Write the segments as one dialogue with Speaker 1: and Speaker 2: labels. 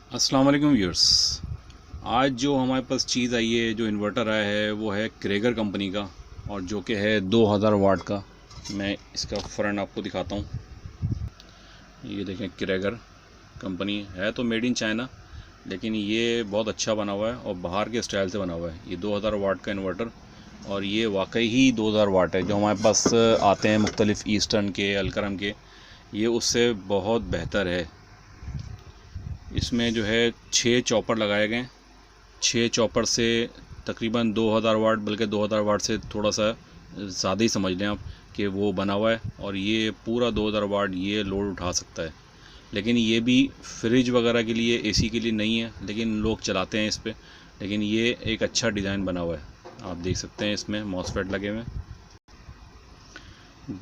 Speaker 1: अस्सलाम वालेकुम व्यूअर्स। आज जो हमारे पास चीज़ आई है, जो इन्वर्टर आया है, वो है क्रेगर कंपनी का और जो कि है 2000 वाट का। मैं इसका फ्रंट आपको दिखाता हूँ। ये देखें, क्रेगर कंपनी है तो मेड इन चाइना, लेकिन ये बहुत अच्छा बना हुआ है और बाहर के स्टाइल से बना हुआ है। ये 2000 वाट का इन्वर्टर और ये वाकई ही 2000 वाट है। जो हमारे पास आते हैं मुख्तलिफ़ ईस्टर्न के, अलकरम के, ये उससे बहुत बेहतर है। इसमें जो है 6 चॉपर लगाए गए। 6 चॉपर से तकरीबन 2000 वाट, बल्कि 2000 वाट से थोड़ा सा ज़्यादा ही समझ लें आप कि वो बना हुआ है। और ये पूरा 2000 वाट ये लोड उठा सकता है। लेकिन ये भी फ्रिज वगैरह के लिए, एसी के लिए नहीं है, लेकिन लोग चलाते हैं इस पर। लेकिन ये एक अच्छा डिज़ाइन बना हुआ है। आप देख सकते हैं इसमें मॉसफेट लगे हुए हैं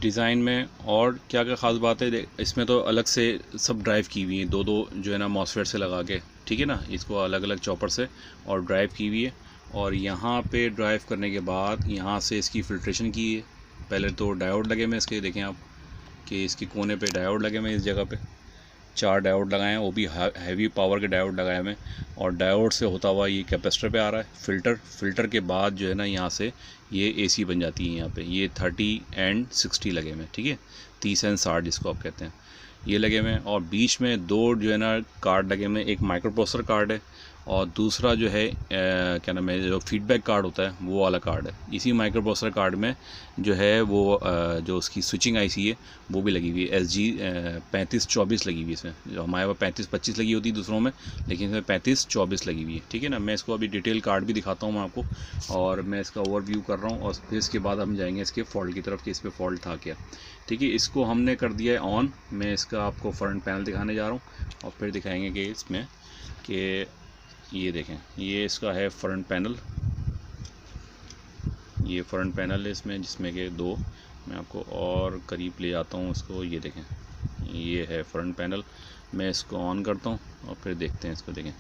Speaker 1: डिज़ाइन में। और क्या क्या ख़ास बात है, इसमें तो अलग से सब ड्राइव की हुई है, दो दो जो है ना मॉसफेट से लगा के, ठीक है ना, इसको अलग अलग चॉपर से और ड्राइव की हुई है। और यहाँ पे ड्राइव करने के बाद यहाँ से इसकी फ़िल्ट्रेशन की है। पहले तो डायोड लगे हुए इसके, देखें आप कि इसकी कोने पे डायोड लगे हुए इस जगह पे 4 डायोड लगाए हैं, वो भी हैवी पावर के डायोड लगाए हुए हैं। और डायोड से होता हुआ ये कैपेसिटर पे आ रहा है। फ़िल्टर के बाद जो है ना यहाँ से ये एसी बन जाती है। यहाँ पे ये 30 एंड 60 लगे हुए हैं, ठीक है, 30 एंड 60 जिसको आप कहते हैं, ये लगे हुए हैं। और बीच में दो जो है ना कार्ड लगे हुए हैं, एक माइक्रो प्रोसेसर कार्ड है और दूसरा जो है क्या नाम है, जो फीडबैक कार्ड होता है वो वाला कार्ड है। इसी माइक्रो प्रोसेसर कार्ड में जो है वो जो उसकी स्विचिंग आईसी है वो भी लगी हुई है। SG 3524 लगी हुई है इसमें। जो हमारे पास 3525 लगी होती है दूसरों में, लेकिन इसमें 3524 लगी हुई है, ठीक है ना। मैं इसको अभी डिटेल कार्ड भी दिखाता हूँ मैं आपको, और मैं इसका ओवरव्यू कर रहा हूँ। और फिर इसके बाद हम जाएंगे इसके फॉल्ट की तरफ कि इस पर फॉल्ट था क्या, ठीक है। इसको हमने कर दिया है ऑन। मैं इसका आपको फ्रंट पैनल दिखाने जा रहा हूँ और फिर दिखाएंगे कि इसमें कि ये देखें, ये इसका है फ्रंट पैनल। ये फ्रंट पैनल है इसमें, जिसमें कि दो, मैं आपको और करीब ले जाता हूँ इसको। ये देखें, ये है फ्रंट पैनल। मैं इसको ऑन करता हूँ और फिर देखते हैं इसको। देखें,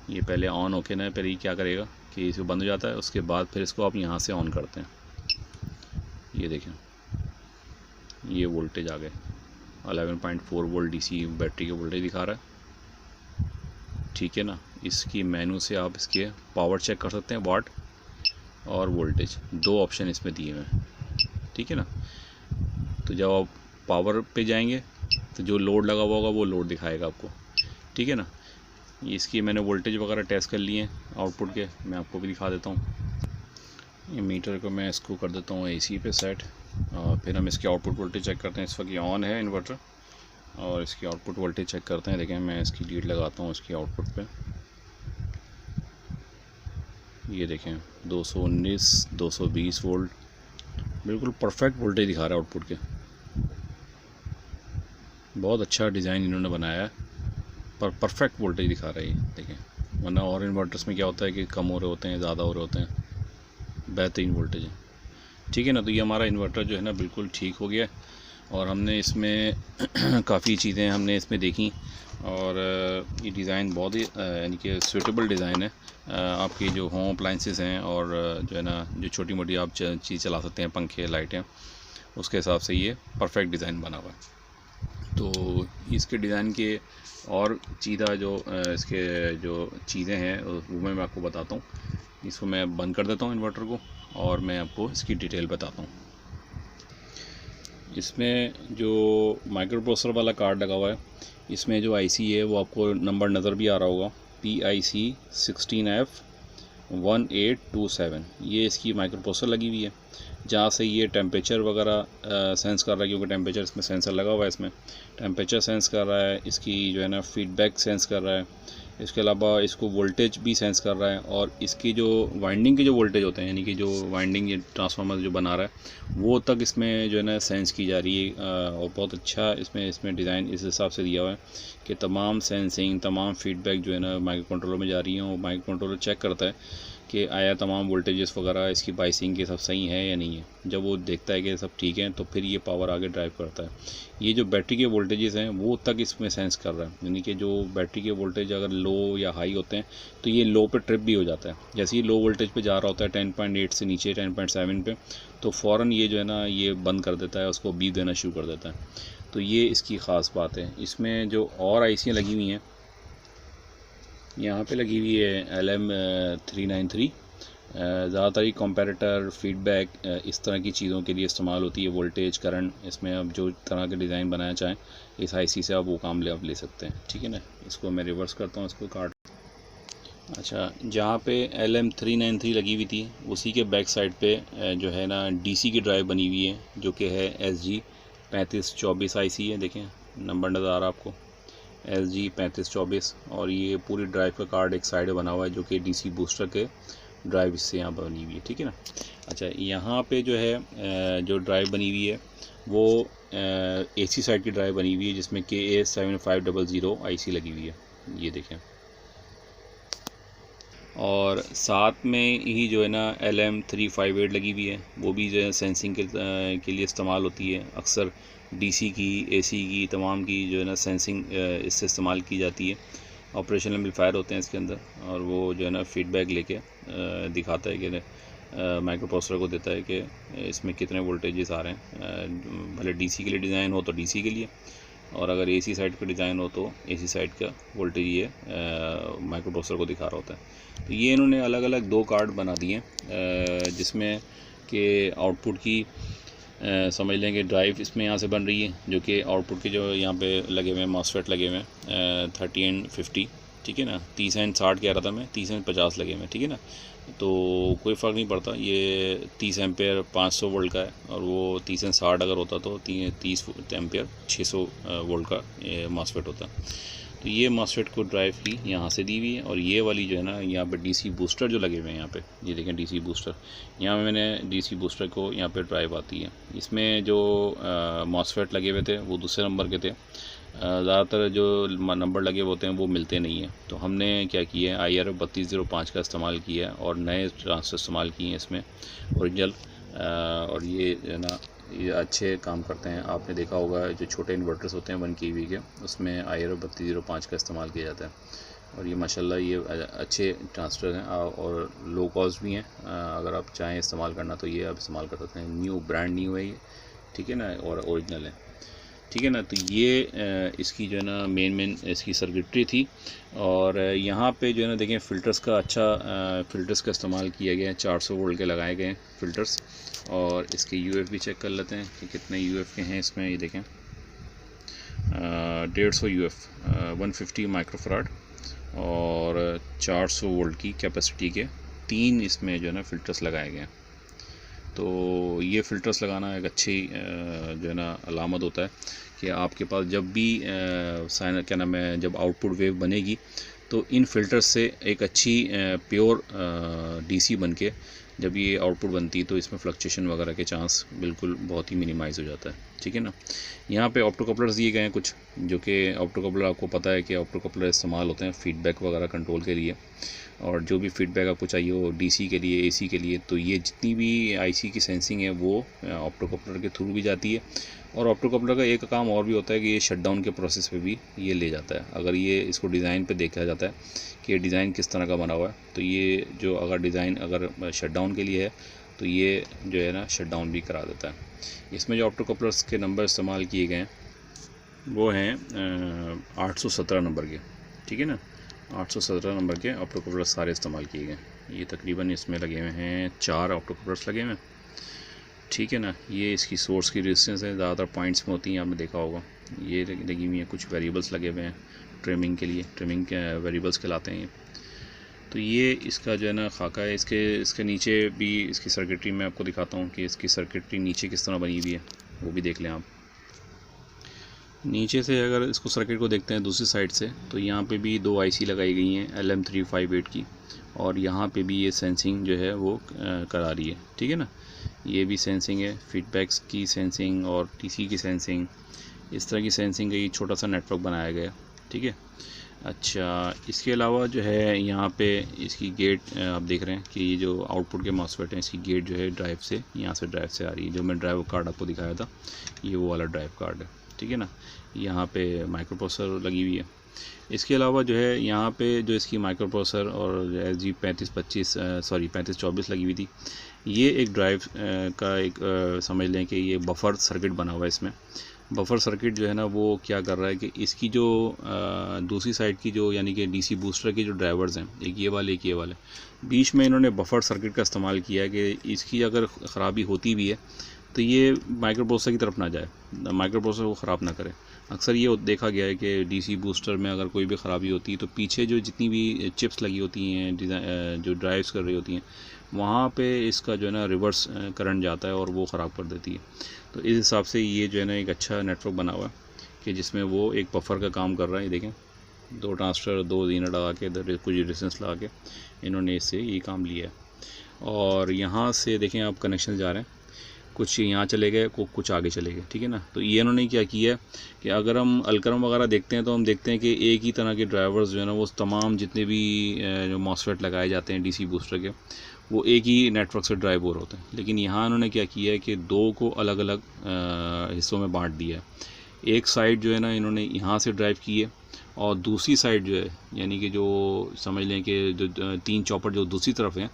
Speaker 1: ये पहले ऑन होके ना, फिर ये क्या करेगा कि इसको बंद हो जाता है, उसके बाद फिर इसको आप यहाँ से ऑन करते हैं। ये देखें, ये वोल्टेज आ गए 11.4 वोल्ट DC बैटरी के वोल्टेज दिखा रहा है, ठीक है ना। इसकी मेनू से आप इसके पावर चेक कर सकते हैं, वाट और वोल्टेज, दो ऑप्शन इसमें दिए हुए हैं, ठीक है ना। तो जब आप पावर पे जाएंगे तो जो लोड लगा हुआ होगा वो लोड दिखाएगा आपको, ठीक है ना। इसकी मैंने वोल्टेज वगैरह टेस्ट कर लिए हैं आउटपुट के, मैं आपको भी दिखा देता हूँ। ये मीटर को मैं इसको कर देता हूँ AC पे सेट, और फिर हम इसके आउटपुट वोल्टेज चेक करते हैं। इस वक्त ये ऑन है इन्वर्टर, और इसकी आउटपुट वोल्टेज चेक करते हैं। देखें, मैं इसकी लीड लगाता हूँ इसकी आउटपुट पे। ये देखें 219 220 वोल्ट, बिल्कुल परफेक्ट वोल्टेज दिखा रहा है आउटपुट के। बहुत अच्छा डिज़ाइन इन्होंने बनाया है, पर परफेक्ट वोल्टेज दिखा रहा है ये, देखें। वरना और इन्वर्टर्स में क्या होता है कि कम हो रहे होते हैं, ज़्यादा हो रहे होते हैं। बेहतरीन वोल्टेज है, ठीक है ना। तो ये हमारा इन्वर्टर जो है ना बिल्कुल ठीक हो गया। और हमने इसमें काफ़ी चीज़ें हमने इसमें देखी, और ये डिज़ाइन बहुत ही यानी कि सूटेबल डिज़ाइन है आपकी जो होम अप्लाइंसेस हैं, और जो है ना जो छोटी मोटी आप चीज़ चला सकते हैं, पंखे, लाइटें, उसके हिसाब से ये परफेक्ट डिज़ाइन बना हुआ है। तो इसके डिज़ाइन के और चीज़ा जो इसके जो चीज़ें हैं वो मैं आपको बताता हूँ। इसको मैं बंद कर देता हूँ इन्वर्टर को, और मैं आपको इसकी डिटेल बताता हूँ। इसमें जो माइक्रो प्रोसेसर वाला कार्ड लगा हुआ है, इसमें जो आईसी है वो आपको नंबर नज़र भी आ रहा होगा, PIC 16F1827। ये इसकी माइक्रो प्रोसेसर लगी हुई है, जहाँ से ये टेम्परेचर वगैरह सेंस कर रहा है, क्योंकि टेम्परेचर इसमें सेंसर लगा हुआ है। इसमें टेम्परेचर सेंस कर रहा है, इसकी जो है ना फीडबैक सेंस कर रहा है। इसके अलावा इसको वोल्टेज भी सेंस कर रहा है, और इसकी जो वाइंडिंग के जो वोल्टेज होते हैं, यानी कि जो वाइंडिंग ये ट्रांसफार्मर जो बना रहा है वो तक इसमें जो है ना सेंस की जा रही है। और बहुत अच्छा इसमें डिज़ाइन इस हिसाब से दिया हुआ है कि तमाम सेंसिंग, तमाम फीडबैक जो है ना माइक्रो कंट्रोलर में जा रही है, और माइक्रो कंट्रोलर चेक करता है कि आया तमाम वोल्टेजेस वगैरह इसकी बाइसिंग के सब सही है या नहीं है। जब वो देखता है कि सब ठीक है तो फिर ये पावर आगे ड्राइव करता है। ये जो बैटरी के वोल्टेजेस हैं वो तक इसमें सेंस कर रहा है, यानी कि जो बैटरी के वोल्टेज अगर लो या हाई होते हैं तो ये लो पे ट्रिप भी हो जाता है। जैसे ही लो वोल्टेज पे जा रहा होता है 10.8 से नीचे 10.7 पे, तो फ़ौरन ये जो है ना ये बंद कर देता है, उसको बीप देना शुरू कर देता है। तो ये इसकी ख़ास बात है। इसमें जो और आईसियाँ लगी हुई हैं यहाँ पे लगी हुई है LM393। ज़्यादातर ही कंपैरेटर फीडबैक इस तरह की चीज़ों के लिए इस्तेमाल होती है। वोल्टेज करंट, इसमें आप जो तरह के डिज़ाइन बनाना चाहें इस आईसी से आप वो काम आप ले सकते हैं, ठीक है ना। इसको मैं रिवर्स करता हूँ, इसको काट। अच्छा, जहाँ पे LM393 लगी हुई थी उसी के बैक साइड पे जो है ना DC की ड्राइव बनी हुई है, जो कि है SG3524 आईसी है। देखें नंबर नज़र आ रहा है आपको, SG3524। और ये पूरी ड्राइव का कार्ड एक साइड बना हुआ है जो कि DC बूस्टर के ड्राइव इससे यहाँ पर बनी हुई है, ठीक है ना। अच्छा, यहाँ पे जो है जो ड्राइव बनी हुई है वो AC साइड की ड्राइव बनी हुई है, जिसमें KA7500 आईसी लगी हुई है, ये देखें। और साथ में ही जो है ना LM358 लगी हुई है, वो भी जो है सेंसिंग के लिए इस्तेमाल होती है। अक्सर DC की, AC की, तमाम की जो है ना सेंसिंग इससे इस्तेमाल की जाती है। ऑपरेशनल एम्पलीफायर होते हैं इसके अंदर, और वो जो है ना फीडबैक लेके दिखाता है कि माइक्रो प्रोसेसर को देता है कि इसमें कितने वोल्टेजेस आ रहे हैं। भले DC के लिए डिज़ाइन हो तो DC के लिए, और अगर AC साइड का डिज़ाइन हो तो AC साइड का वोल्टेज ये माइक्रो प्रोसेसर को दिखा रहा होता है। तो ये इन्होंने अलग अलग 2 कार्ड बना दिए, जिसमें कि आउटपुट की समझ लें कि ड्राइव इसमें यहाँ से बन रही है, जो कि आउटपुट के जो यहाँ पे लगे हुए हैं MOSFET लगे हुए हैं 30 एंड 50, ठीक है ना। 30 एंड 60 कह रहा था मैं, 30 एंड 50 लगे हुए हैं, ठीक है ना। तो कोई फ़र्क नहीं पड़ता, ये 30 एम्पेयर 500 वोल्ट का है, और वो 30 एंड 60 अगर होता तो 30 एम्पेयर 600 वोल्ट का MOSFET होता। तो ये MOSFET को ड्राइव की यहाँ से दी हुई है, और ये वाली जो है ना यहाँ पे DC बूस्टर जो लगे हुए हैं यहाँ पे, ये देखें DC बूस्टर। यहाँ मैंने DC बूस्टर को यहाँ पे ड्राइव आती है। इसमें जो MOSFET लगे हुए थे वो दूसरे नंबर के थे। ज़्यादातर जो नंबर लगे होते हैं वो मिलते नहीं हैं, तो हमने क्या किया है IRF 3205 का इस्तेमाल किया है, और नए ट्रांजिस्टर इस्तेमाल किए हैं इसमें ओरिजिनल। और ये जो है ना ये अच्छे काम करते हैं। आपने देखा होगा जो छोटे इन्वर्टर्स होते हैं 1 kV के, उसमें IRF 3205 का इस्तेमाल किया जाता है। और ये माशाल्लाह ये अच्छे ट्रांजिस्टर हैं, और लो कॉस्ट भी हैं। अगर आप चाहें इस्तेमाल करना तो ये आप इस्तेमाल कर सकते हैं। न्यू ब्रांड न्यू है ये, ठीक है ना, और ओरिजिनल है, ठीक है ना। तो ये इसकी जो है ना मेन इसकी सर्किटरी थी। और यहाँ पे जो है ना देखें फ़िल्टर्स का अच्छा फ़िल्टर्स का इस्तेमाल किया गया है। 400 वोल्ट के लगाए गए हैं फ़िल्टर्स। और इसके UF भी चेक कर लेते हैं कि कितने UF के हैं इसमें। ये देखें 150 UF 150 माइक्रोफराड और 400 वोल्ट की कैपेसिटी के 3 इसमें जो है ना फ़िल्टर्स लगाए गए हैं। तो ये फ़िल्टर्स लगाना एक अच्छी जो है ना अलामत होता है कि आपके पास जब भी साइन क्या नाम है, जब आउटपुट वेव बनेगी तो इन फ़िल्टर्स से एक अच्छी प्योर DC बन के जब ये आउटपुट बनती है तो इसमें फ्लक्चुएशन वगैरह के चांस बिल्कुल बहुत ही मिनिमाइज़ हो जाता है, ठीक है ना। यहाँ पे ऑप्टो कपलर्स दिए गए हैं कुछ, जो कि ऑप्टो कपलर आपको पता है कि ऑप्टो कपलर इस्तेमाल होते हैं फीडबैक वगैरह कंट्रोल के लिए। और जो भी फीडबैक आपको चाहिए हो DC के लिए, AC के लिए, तो ये जितनी भी IC की सेंसिंग है वो ऑप्टो कपलर के थ्रू भी जाती है। और ऑप्टो कपलर का एक काम और भी होता है कि ये शटडाउन के प्रोसेस पे भी ये ले जाता है। अगर ये इसको डिज़ाइन पे देखा जाता है कि ये डिज़ाइन किस तरह का बना हुआ है, तो ये जो अगर डिज़ाइन अगर शटडाउन के लिए है तो ये जो है ना शटडाउन भी करा देता है। इसमें जो ऑप्टो कपलर्स के नंबर इस्तेमाल किए गए हैं वो हैं 817 नंबर के, ठीक है ना। 817 नंबर के ऑप्टो कपलर्स सारे इस्तेमाल किए गए। ये तकरीबन इसमें लगे हुए हैं 4 ऑप्टो कपलर्स लगे हुए हैं, ठीक है ना। ये इसकी सोर्स की रेजिस्टेंस है, ज़्यादातर पॉइंट्स में होती हैं, आपने देखा होगा। ये लगी हुई हैं, कुछ वेरिएबल्स लगे हुए हैं ट्रिमिंग के लिए, ट्रिमिंग के वेरिएबल्स कहलाते हैं ये। तो ये इसका जो है ना खाका है। इसके नीचे भी इसकी सर्किटरी मैं आपको दिखाता हूँ कि इसकी सर्किटरी नीचे किस तरह बनी हुई है, वो भी देख लें आप। नीचे से अगर इसको सर्किट को देखते हैं दूसरी साइड से, तो यहाँ पे भी 2 IC लगाई गई हैं LM358 की, और यहाँ पे भी ये सेंसिंग जो है वो करा रही है, ठीक है ना। ये भी सेंसिंग है, फीडबैक्स की सेंसिंग और TC की सेंसिंग, इस तरह की सेंसिंग का ये छोटा सा नेटवर्क बनाया गया, ठीक है। अच्छा, इसके अलावा जो है यहाँ पे इसकी गेट आप देख रहे हैं कि ये जो आउटपुट के MOSFET हैं, इसकी गेट जो है ड्राइव से, यहाँ से ड्राइव से आ रही है। जो मैं ड्राइव कार्ड आपको दिखाया था ये वो वाला ड्राइव कार्ड है, ठीक है ना। यहाँ पे माइक्रो प्रोसेसर लगी हुई है। इसके अलावा जो है यहाँ पे जो इसकी माइक्रो प्रोसेसर और SG 3524 लगी हुई थी, ये एक ड्राइव का एक समझ लें कि ये बफर सर्किट बना हुआ है इसमें, बफर सर्किट जो है ना वो क्या कर रहा है कि इसकी जो दूसरी साइड की जो यानी कि डीसी बूस्टर के जो ड्राइवर्स हैं, एक ये वाले बीच में इन्होंने बफर सर्किट का इस्तेमाल किया है कि इसकी अगर ख़राबी होती भी है तो ये माइक्रो प्रोसेसर की तरफ ना जाए, माइक्रो प्रोसेसर को ख़राब ना करे। अक्सर ये देखा गया है कि डीसी बूस्टर में अगर कोई भी ख़राबी होती है तो पीछे जो जितनी भी चिप्स लगी होती हैं, जो ड्राइव्स कर रही होती हैं, वहाँ पे इसका जो है ना रिवर्स करंट जाता है और वो ख़राब कर देती है। तो इस हिसाब से ये जो है ना एक अच्छा नेटवर्क बना हुआ है कि जिसमें वो एक बफर का काम कर रहा है। ये देखें, 2 ट्रांजिस्टर 2 ज़ीनर लगा के कुछ रेजिस्टेंस लगा के इन्होंने इससे ये काम लिया है। और यहाँ से देखें आप कनेक्शन जा रहे हैं, कुछ यहाँ चले गए, कुछ आगे चले गए, ठीक है ना। तो ये इन्होंने क्या किया है कि अगर हम अलकरम वगैरह देखते हैं तो हम देखते हैं कि एक ही तरह के ड्राइवर्स जो है ना वो तमाम जितने भी जो मॉसफेट लगाए जाते हैं डीसी बूस्टर के, वो एक ही नेटवर्क से ड्राइव हो रहे होते हैं। लेकिन यहाँ उन्होंने क्या किया है कि 2 को अलग अलग हिस्सों में बांट दिया है। एक साइड जो है ना इन्होंने यहाँ से ड्राइव की है और दूसरी साइड जो है यानी कि जो समझ लें कि जो 3 चॉपर जो दूसरी तरफ हैं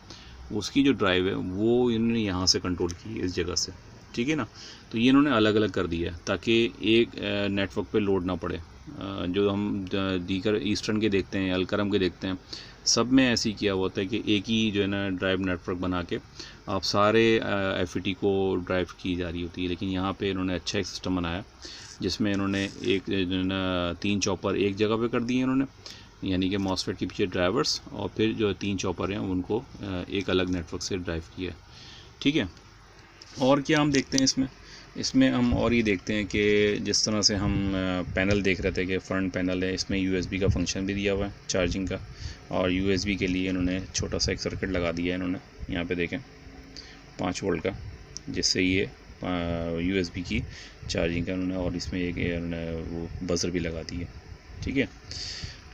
Speaker 1: उसकी जो ड्राइव है वो इन्होंने यहाँ से कंट्रोल की है, इस जगह से, ठीक है ना। तो ये इन्होंने अलग अलग कर दिया है ताकि एक नेटवर्क पे लोड ना पड़े। जो हम दीगर ईस्टर्न के देखते हैं, अलकरम के देखते हैं, सब में ऐसे ही किया हुआ होता है कि एक ही जो है ना ड्राइव नेटवर्क बना के आप सारे एफईटी को ड्राइव की जा रही होती है। लेकिन यहाँ पे इन्होंने अच्छा एक सिस्टम बनाया जिसमें इन्होंने एक जो है ना 3 चॉपर एक जगह पे कर दिए इन्होंने, यानी कि मॉसफेट के पीछे ड्राइवर्स, और फिर जो 3 चॉपर हैं उनको एक अलग नेटवर्क से ड्राइव किया, ठीक है। और क्या हम देखते हैं इसमें हम और ये देखते हैं कि जिस तरह से हम पैनल देख रहे थे कि फ्रंट पैनल है, इसमें यूएसबी का फंक्शन भी दिया हुआ है चार्जिंग का, और यूएसबी के लिए इन्होंने छोटा सा एक सर्किट लगा दिया है इन्होंने, यहाँ पे देखें 5 वोल्ट का, जिससे ये यूएसबी की चार्जिंग का इन्होंने, और इसमें एक इन्होंने वो बजर भी लगा दी है, ठीक है।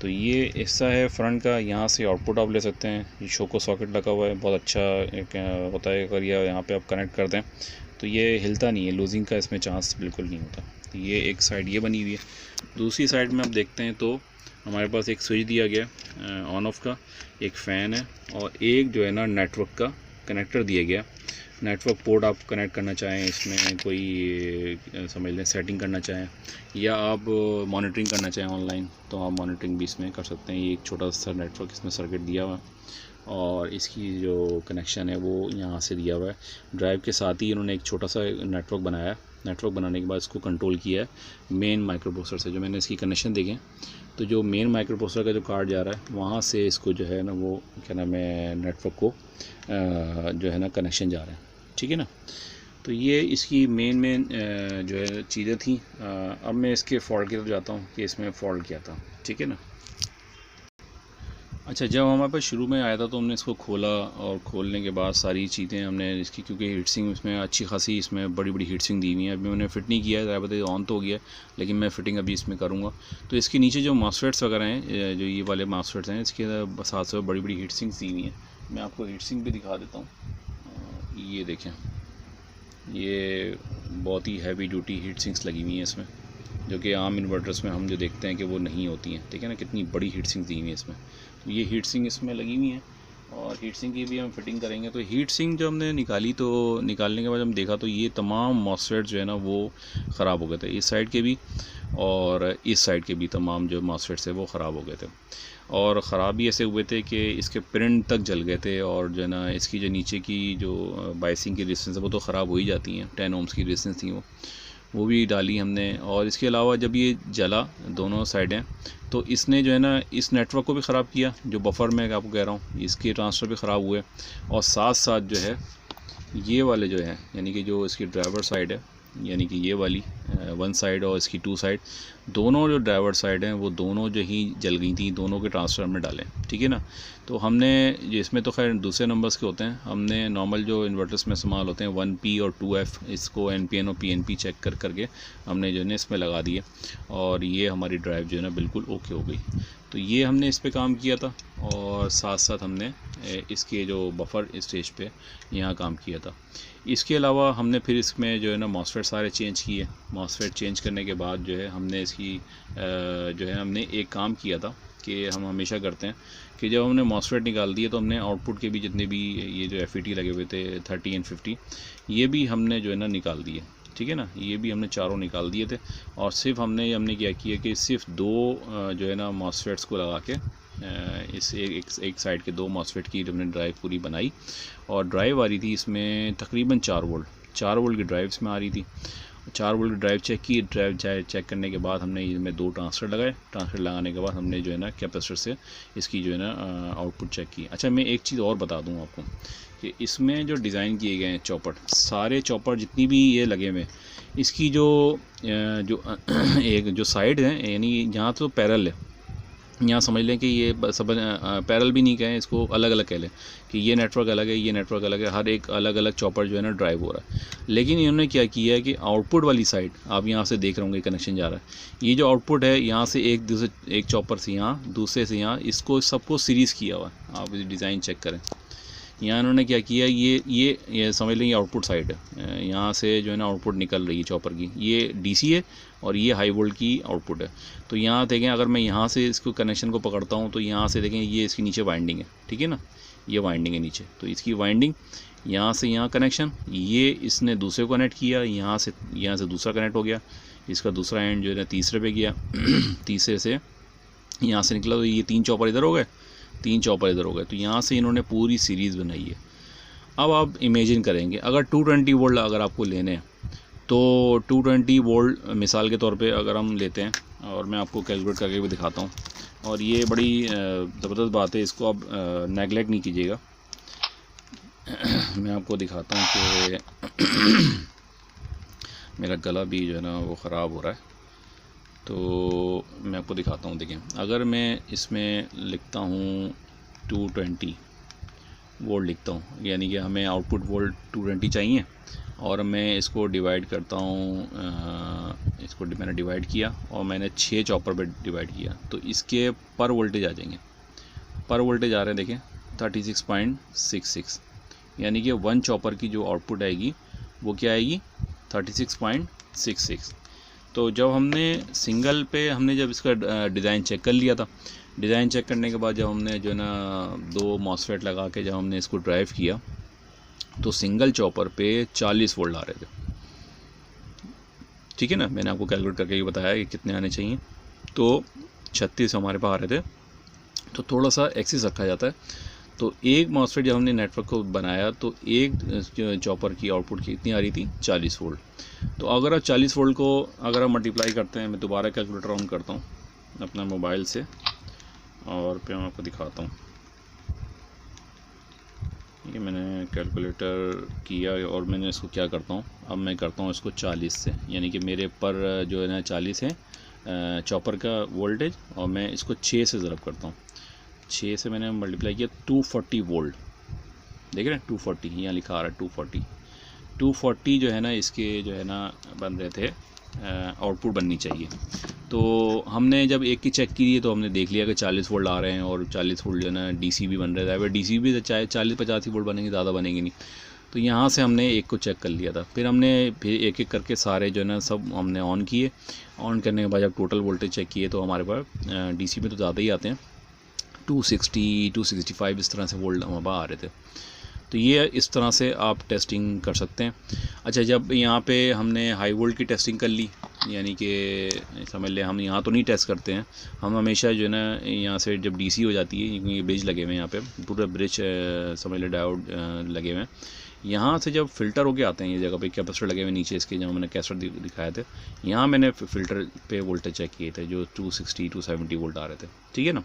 Speaker 1: तो ये हिस्सा है फ्रंट का। यहाँ से आउटपुट आप ले सकते हैं, ये शोको सॉकेट लगा हुआ है, बहुत अच्छा एक होता है। अगर यहाँ पे आप कनेक्ट कर दें तो ये हिलता नहीं है, लूजिंग का इसमें चांस बिल्कुल नहीं होता। तो ये एक साइड ये बनी हुई है। दूसरी साइड में आप देखते हैं तो हमारे पास एक स्विच दिया गया ऑन ऑफ का, एक फ़ैन है, और एक जो है ना नेटवर्क का कनेक्टर दिया गया। नेटवर्क पोर्ट आप कनेक्ट करना चाहें, इसमें कोई समझ लें सेटिंग करना चाहें, या आप मॉनिटरिंग करना चाहें ऑनलाइन, तो आप मॉनिटरिंग भी इसमें कर सकते हैं। ये एक छोटा सा नेटवर्क इसमें सर्किट दिया हुआ है, और इसकी जो कनेक्शन है वो यहाँ से दिया हुआ है। ड्राइव के साथ ही इन्होंने एक छोटा सा नेटवर्क बनाया। नेटवर्क बनाने के बाद इसको कंट्रोल किया है मेन माइक्रो प्रोसेसर से। जो मैंने इसकी कनेक्शन देखें तो जो मेन माइक्रो प्रोसेसर का जो कार्ड जा रहा है वहाँ से इसको जो है ना वो क्या नाम है नेटवर्क को जो है ना कनेक्शन जा रहा है, ठीक है ना। तो ये इसकी मेन जो है चीज़ें थी। अब मैं इसके फॉल्ट की तरफ जाता हूँ कि इसमें फॉल्ट क्या था, ठीक है ना। अच्छा, जब हमारे पास शुरू में आया था तो हमने इसको खोला, और खोलने के बाद सारी चीज़ें हमने इसकी, क्योंकि हीटसिंग इसमें अच्छी खासी इसमें बड़ी बड़ी हीटसिंग दी हुई है। अभी मैंने फिट नहीं किया है, ज़्यादा ऑन तो हो गया है, लेकिन मैं फ़िटिंग अभी इसमें करूँगा। तो इसके नीचे जो मॉसफेट्स वगैरह हैं, जो ये वाले मॉसफेट्स हैं, इसके साथ साथ बड़ी बड़ी हीटसिंग्स दी हुई हैं। मैं आपको हीटसिंग भी दिखा देता हूँ। ये देखें, ये बहुत ही हैवी ड्यूटी हीटसिंग्स लगी हुई हैं इसमें, जो कि आम इन्वर्टर्स में हम जो देखते हैं कि वो नहीं होती हैं, ठीक है ना। कितनी बड़ी हीटसिंग दी हुई है इसमें। तो ये हीटसिंग इसमें लगी हुई है, और हीटसिंग की भी हम फिटिंग करेंगे। तो हीटसिंग जो हमने निकाली, तो निकालने के बाद हम देखा तो ये तमाम मॉसफेट जो है ना वो ख़राब हो गए थे, इस साइड के भी और इस साइड के भी तमाम जो मॉसफेट्स है वो ख़राब हो गए थे। और ख़राब भी ऐसे हुए थे कि इसके प्रिंट तक जल गए थे, और जो है ना इसकी जो नीचे की जो बाइसिंग की रेजिस्टेंस है वो तो ख़राब हो ही जाती हैं। 10 ओम्स की रेजिस्टेंस थी वो भी डाली हमने। और इसके अलावा जब ये जला दोनों साइडें, तो इसने जो है ना इस नेटवर्क को भी ख़राब किया, जो बफर में आपको कह रहा हूँ, इसके ट्रांसफ़र भी ख़राब हुए। और साथ साथ जो है ये वाले जो है, यानी कि जो इसकी ड्राइवर साइड है, यानी कि ये वाली 1 साइड और इसकी 2 साइड, दोनों जो ड्राइवर साइड हैं वो दोनों जो ही जल गई थी, दोनों के ट्रांसफर में डालें, ठीक है ना। तो हमने इसमें तो खैर दूसरे नंबर्स के होते हैं, हमने नॉर्मल जो इन्वर्टर्स में इस्तेमाल होते हैं 1P और 2F, इसको NPN और PNP चेक करके हमने जो है ना इसमें लगा दिए, और ये हमारी ड्राइव जो है ना बिल्कुल ओके हो गई। तो ये हमने इस पे काम किया था, और साथ साथ हमने इसके जो बफर स्टेज पे यहाँ काम किया था। इसके अलावा हमने फिर इसमें जो है ना मॉसफेट सारे चेंज किए। मॉसफेट चेंज करने के बाद जो है हमने इसकी जो है हमने एक काम किया था कि हम हमेशा करते हैं कि जब हमने मॉसफेट निकाल दिए तो हमने आउटपुट के भी जितने भी ये जो FET लगे हुए थे 30 और 50, ये भी हमने जो है ना निकाल दिए। ठीक है ना, ये भी हमने चारों निकाल दिए थे। और सिर्फ हमने क्या किया कि सिर्फ दो जो है ना मॉसफेट्स को लगा के इस एक साइड के दो मॉसफेट की हमने ड्राइव पूरी बनाई। और ड्राइव आ रही थी इसमें तकरीबन 4 वोल्ट की ड्राइव इसमें आ रही थी। 4 वोल्ट की ड्राइव चेक की। ड्राइव चेक करने के बाद हमने इसमें 2 ट्रांसफर लगाए। ट्रांसफर लगाने के बाद हमने जो है ना कैपेसिटर से इसकी जो है ना आउटपुट चेक की। अच्छा, मैं एक चीज़ और बता दूँ आपको कि इसमें जो डिज़ाइन किए गए हैं चॉपर, सारे चॉपर जितनी भी ये लगे हुए, इसकी जो एक जो साइड है, यानी यहाँ तो पैरेलल है, यहाँ समझ लें कि ये सब पैरेलल भी नहीं कहें, इसको अलग अलग कह लें कि ये नेटवर्क अलग है, ये नेटवर्क अलग है, हर एक अलग अलग चॉपर जो है ना ड्राइव हो रहा है। लेकिन इन्होंने क्या किया है कि आउटपुट वाली साइड आप यहाँ से देख रहे होंगे कनेक्शन जा रहा है। ये जो आउटपुट है यहाँ से एक चॉपर से यहाँ, दूसरे से यहाँ, इसको सबको सीरीज़ किया हुआ है। आप डिज़ाइन चेक करें, यहाँ इन्होंने क्या किया, ये समझ लें ये आउटपुट साइड है। यहाँ से जो है ना आउटपुट निकल रही है चॉपर की, ये डीसी है और ये हाई वोल्ट की आउटपुट है। तो यहाँ देखें, अगर मैं यहाँ से इसको कनेक्शन को पकड़ता हूँ तो यहाँ से देखें ये इसके नीचे वाइंडिंग है, ठीक है ना, ये वाइंडिंग है नीचे। तो इसकी वाइंडिंग यहाँ से यहाँ कनेक्शन, ये इसने दूसरे को कनेक्ट किया, यहाँ से दूसरा कनेक्ट हो गया, इसका दूसरा एंड जो है ना तीसरे पे गया तीसरे से यहाँ से निकला, तो ये 3 चॉपर इधर हो गए, 3 चॉपर इधर हो गए। तो यहाँ से इन्होंने पूरी सीरीज़ बनाई है। अब आप इमेजिन करेंगे अगर 220 वोल्ट अगर आपको लेने हैं तो 220 वोल्ट मिसाल के तौर पे अगर हम लेते हैं, और मैं आपको कैलकुलेट करके भी दिखाता हूँ, और ये बड़ी ज़बरदस्त बात है, इसको आप नेगलेक्ट नहीं कीजिएगा। मैं आपको दिखाता हूँ कि मेरा गला भी जो है ना वो ख़राब हो रहा है, तो मैं आपको दिखाता हूँ। देखें, अगर मैं इसमें लिखता हूँ 220 वोल्ट लिखता हूँ, यानी कि हमें आउटपुट वोल्ट 220 चाहिए, और मैं इसको डिवाइड करता हूँ, इसको मैंने डिवाइड किया और मैंने 6 चॉपर पे डिवाइड किया, तो इसके पर वोल्टेज आ जाएंगे। पर वोल्टेज आ रहे हैं देखें 36.66, यानी कि 1 चॉपर की जो आउटपुट आएगी वो क्या आएगी 36.66। तो जब हमने सिंगल पे हमने जब इसका डिज़ाइन चेक कर लिया था, डिज़ाइन चेक करने के बाद जब हमने जो है ना 2 मॉसफेट लगा के जब हमने इसको ड्राइव किया, तो सिंगल चॉपर पे 40 वोल्ट आ रहे थे, ठीक है ना। मैंने आपको कैलकुलेट करके ये बताया कि कितने आने चाहिए, तो 36 हमारे पास आ रहे थे। तो थोड़ा सा एक्सेस रखा जाता है। तो एक मॉसफेट जब हमने नेटवर्क को बनाया तो एक चॉपर की आउटपुट कितनी आ रही थी 40 वोल्ट। तो अगर आप 40 वोल्ट को अगर आप मल्टीप्लाई करते हैं, मैं दोबारा कैलकुलेटर ऑन करता हूँ अपना मोबाइल से और फिर मैं आपको दिखाता हूँ। ये मैंने कैलकुलेटर किया और मैंने इसको क्या करता हूँ, अब मैं करता हूँ इसको 40 से, यानी कि मेरे पर जो है ना 40 है चॉपर का वोल्टेज, और मैं इसको 6 से ज़रब करता हूँ। 6 से मैंने मल्टीप्लाई किया 240 वोल्ट, देख रहे हैं 240 यहाँ लिखा आ रहा है 240 जो है ना इसके जो है ना बन रहे थे आउटपुट बननी चाहिए। तो हमने जब एक की चेक की तो हमने देख लिया कि 40 वोल्ट आ रहे हैं और 40 वोल्ट जो है ना डीसी भी बन रहा था। अगर डीसी भी चाहे 40-50 वोल्ट बनेंगे, ज़्यादा बनेंगे नहीं। तो यहाँ से हमने एक को चेक कर लिया था, फिर हमने एक एक करके सारे जो है ना सब हमने ऑन किए। ऑन करने के बाद जब टोटल वोल्टेज चेक किए तो हमारे पास डीसी में तो ज़्यादा ही आते हैं, 260-265 इस तरह से वोल्ट हमारे पास आ रहे थे। तो ये इस तरह से आप टेस्टिंग कर सकते हैं। अच्छा, जब यहाँ पे हमने हाई वोल्ट की टेस्टिंग कर ली, यानी कि समझ लें हम यहाँ तो नहीं टेस्ट करते हैं, हम हमेशा जो है ना यहाँ से जब डीसी हो जाती है, क्योंकि ब्रिज लगे हुए हैं यहाँ पे, पूरा ब्रिज समझ लें डायोड लगे हुए हैं। यहाँ से जब फ़िल्टर होके आते हैं ये जगह पे कैपेसिटर लगे हुए नीचे इसके, जहाँ मैंने कैपेसिटर दिखाए थे, यहाँ मैंने फ़िल्टर पे वोल्टेज चेक किए थे जो 260-270 वोल्ट आ रहे थे, ठीक है ना।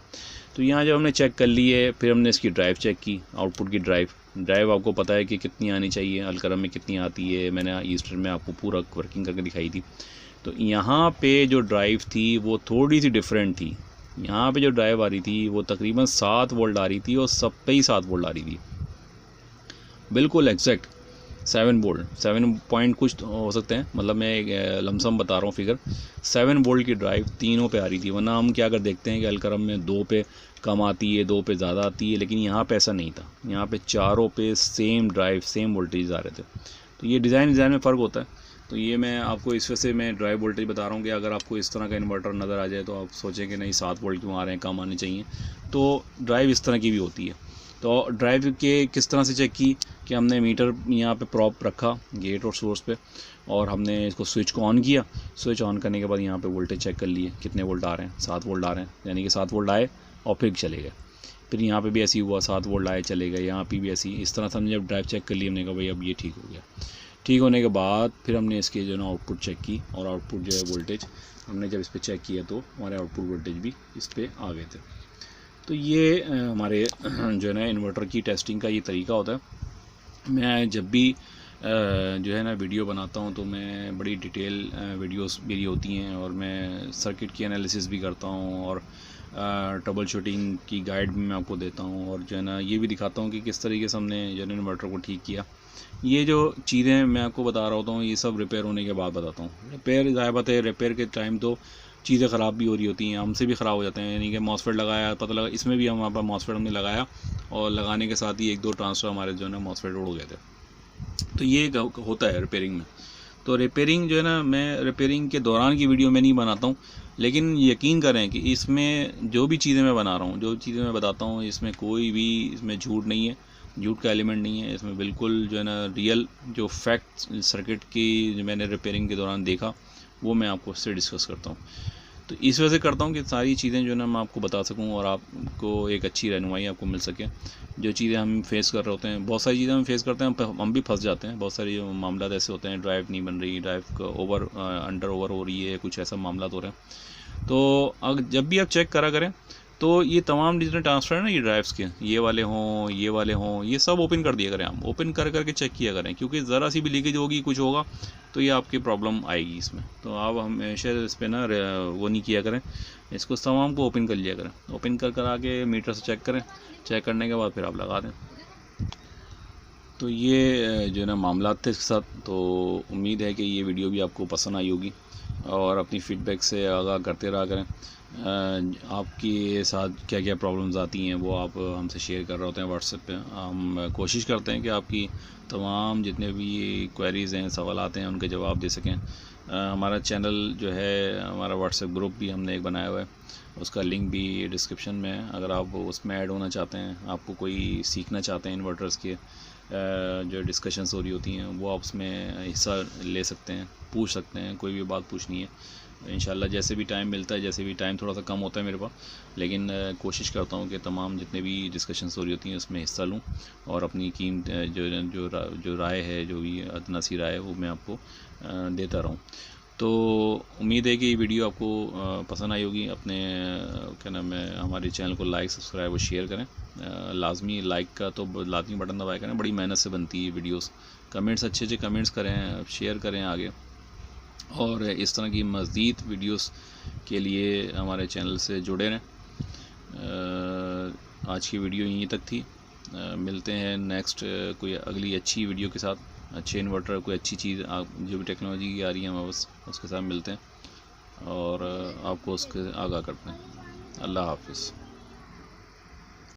Speaker 1: तो यहाँ जब हमने चेक कर लिए, फिर हमने इसकी ड्राइव चेक की, आउटपुट की ड्राइव आपको पता है कि कितनी आनी चाहिए, अलकरम में कितनी आती है, मैंने ईस्टर्न में आपको पूरा वर्किंग करके दिखाई थी। तो यहाँ पे जो ड्राइव थी वो थोड़ी सी डिफरेंट थी। यहाँ पे जो ड्राइव आ रही थी वो तकरीबन 7 वोल्ट आ रही थी और सब पे ही 7 वोल्ट आ रही थी, बिल्कुल एग्जैक्ट 7 वोल्ट, 7 पॉइंट कुछ हो सकते हैं, मतलब मैं एक लमसम बता रहा हूँ फिगर। 7 वोल्ट की ड्राइव तीनों पे आ रही थी। वरना हम क्या कर देखते हैं कि अलकरम में 2 पे कम आती है, 2 पे ज़्यादा आती है, लेकिन यहाँ पे ऐसा नहीं था। यहाँ पे चारों पे सेम ड्राइव सेम वोल्टेज आ रहे थे। तो ये डिज़ाइन में फ़र्क होता है। तो ये मैं आपको इस वजह से मैं ड्राइव वोल्टेज बता रहा हूँ कि अगर आपको इस तरह का इन्वर्टर नज़र आ जाए तो आप सोचें कि नहीं 7 वोल्ट क्यों आ रहे हैं, कम आने चाहिए। तो ड्राइव इस तरह की भी होती है। तो ड्राइव के किस तरह से चेक की कि हमने मीटर यहाँ पे प्रॉप रखा गेट और सोर्स पे, और हमने इसको स्विच को ऑन किया। स्विच ऑन करने के बाद यहाँ पे वोल्टेज चेक कर लिए कितने वोल्ट आ रहे हैं, 7 वोल्ट आ रहे हैं, यानी कि 7 वोल्ट आए और फिर चले गए। फिर यहाँ पे भी ऐसे ही हुआ, 7 वोल्ट आए चले गए, यहाँ पे भी ऐसे ही। इस तरह से हमने जब ड्राइव चेक कर ली, हमने कहा भाई अब ये ठीक हो गया। ठीक होने के बाद फिर हमने इसके जो है ना आउटपुट चेक की, और आउटपुट जो है वोल्टेज हमने जब इस पर चेक किया तो हमारे आउटपुट वोल्टेज भी इस पर आ गए थे। तो ये हमारे जो है ना इन्वर्टर की टेस्टिंग का ये तरीका होता है। मैं जब भी जो है ना वीडियो बनाता हूँ तो मैं बड़ी डिटेल वीडियोस मेरी होती हैं, और मैं सर्किट की एनालिसिस भी करता हूँ, और ट्रबल शूटिंग की गाइड भी मैं आपको देता हूँ, और जो है ना ये भी दिखाता हूँ कि किस तरीके से हमने जो है इन्वर्टर को ठीक किया। ये जो चीज़ें मैं आपको बता रहा होता हूँ ये सब रिपेयर होने के बाद बताता हूँ। रिपेयर ज़ाहिर बात है, रिपेयर के टाइम तो चीज़ें ख़राब भी हो रही होती हैं, हमसे भी ख़राब हो जाते हैं। यानी कि मॉसफेट लगाया, पता लगा इसमें भी हमारे पास मॉसफेट हमने लगाया, और लगाने के साथ ही 1-2 ट्रांसफर हमारे जो है ना मॉसफेट उड़ गए थे। तो ये होता है रिपेयरिंग में। तो रिपेयरिंग जो है ना, मैं रिपेयरिंग के दौरान की वीडियो मैं नहीं बनाता हूँ, लेकिन यकीन करें कि इसमें जो भी चीज़ें मैं बना रहा हूँ, जो चीज़ें मैं बताता हूँ, इसमें कोई भी इसमें झूठ नहीं है, झूठ का एलिमेंट नहीं है इसमें। बिल्कुल जो है ना रियल जो फैक्ट सर्किट की जो मैंने रिपेयरिंग के दौरान देखा वो मैं आपको उससे डिस्कस करता हूँ। तो इस वजह से करता हूँ कि सारी चीज़ें जो है ना मैं आपको बता सकूँ, और आपको एक अच्छी रहनुमाई आपको मिल सके। जो चीज़ें हम फेस कर रहे होते हैं, बहुत सारी चीज़ें हम फेस करते हैं, हम भी फंस जाते हैं। बहुत सारे मामला ऐसे होते हैं, ड्राइव नहीं बन रही, ड्राइव ओवर अंडर ओवर हो रही है, कुछ ऐसा मामला हो रहे हैं। तो जब भी आप चेक करा करें तो ये तमाम जितने ट्रांसफ़र है ना ये ड्राइव्स के, ये वाले हों, ये सब ओपन कर दिया करें। आप ओपन कर करके चेक किया करें, क्योंकि ज़रा सी भी लीकेज होगी, कुछ होगा तो ये आपकी प्रॉब्लम आएगी इसमें। तो आप हमेशा इस पर ना वो नहीं किया करें, इसको तमाम को ओपन कर लिया करें। ओपन कर आके मीटर से चेक करें, चेक करने के बाद फिर आप लगा दें। तो ये जो है ना मामला थे इसके साथ। तो उम्मीद है कि ये वीडियो भी आपको पसंद आई होगी, और अपनी फ़ीडबैक से आगाह करते रहा करें। आपके साथ क्या क्या प्रॉब्लम्स आती हैं वो आप हमसे शेयर कर रहे होते हैं व्हाट्सएप पे। हम कोशिश करते हैं कि आपकी तमाम जितने भी क्वेरीज़ हैं, सवालात हैं, उनके जवाब दे सकें। हमारा चैनल जो है, हमारा व्हाट्सएप ग्रुप भी हमने एक बनाया हुआ है, उसका लिंक भी डिस्क्रिप्शन में है। अगर आप उसमें ऐड होना चाहते हैं, आपको कोई सीखना चाहते हैं इन्वर्टर्स के जो डिस्कशंस हो रही होती हैं, वो आप उसमें हिस्सा ले सकते हैं, पूछ सकते हैं, कोई भी बात पूछनी है। इंशाल्लाह जैसे भी टाइम मिलता है, जैसे भी टाइम थोड़ा सा कम होता है मेरे पास, लेकिन कोशिश करता हूँ कि तमाम जितने भी डिस्कशंस हो रही होती हैं उसमें हिस्सा लूँ, और अपनी कीमत जो राय है, जो भी अदना सी राय है, वो मैं आपको देता रहूँ। तो उम्मीद है कि ये वीडियो आपको पसंद आई होगी। अपने क्या नाम है, हमारे चैनल को लाइक, सब्सक्राइब और शेयर करें। लाजमी लाइक का तो लाजमी बटन दबाया करें, बड़ी मेहनत से बनती है वीडियोस। कमेंट्स अच्छे कमेंट्स करें, शेयर करें आगे, और इस तरह की मज़ीद वीडियोस के लिए हमारे चैनल से जुड़े रहें। आज की वीडियो यहीं तक थी। मिलते हैं नेक्स्ट कोई अगली अच्छी वीडियो के साथ, अच्छे इन्वर्टर, कोई अच्छी चीज़ जो भी टेक्नोलॉजी की आ रही है हमारे पास, उसके साथ मिलते हैं और आपको उसके आगाह करते हैं। अल्लाह हाफ़िज़।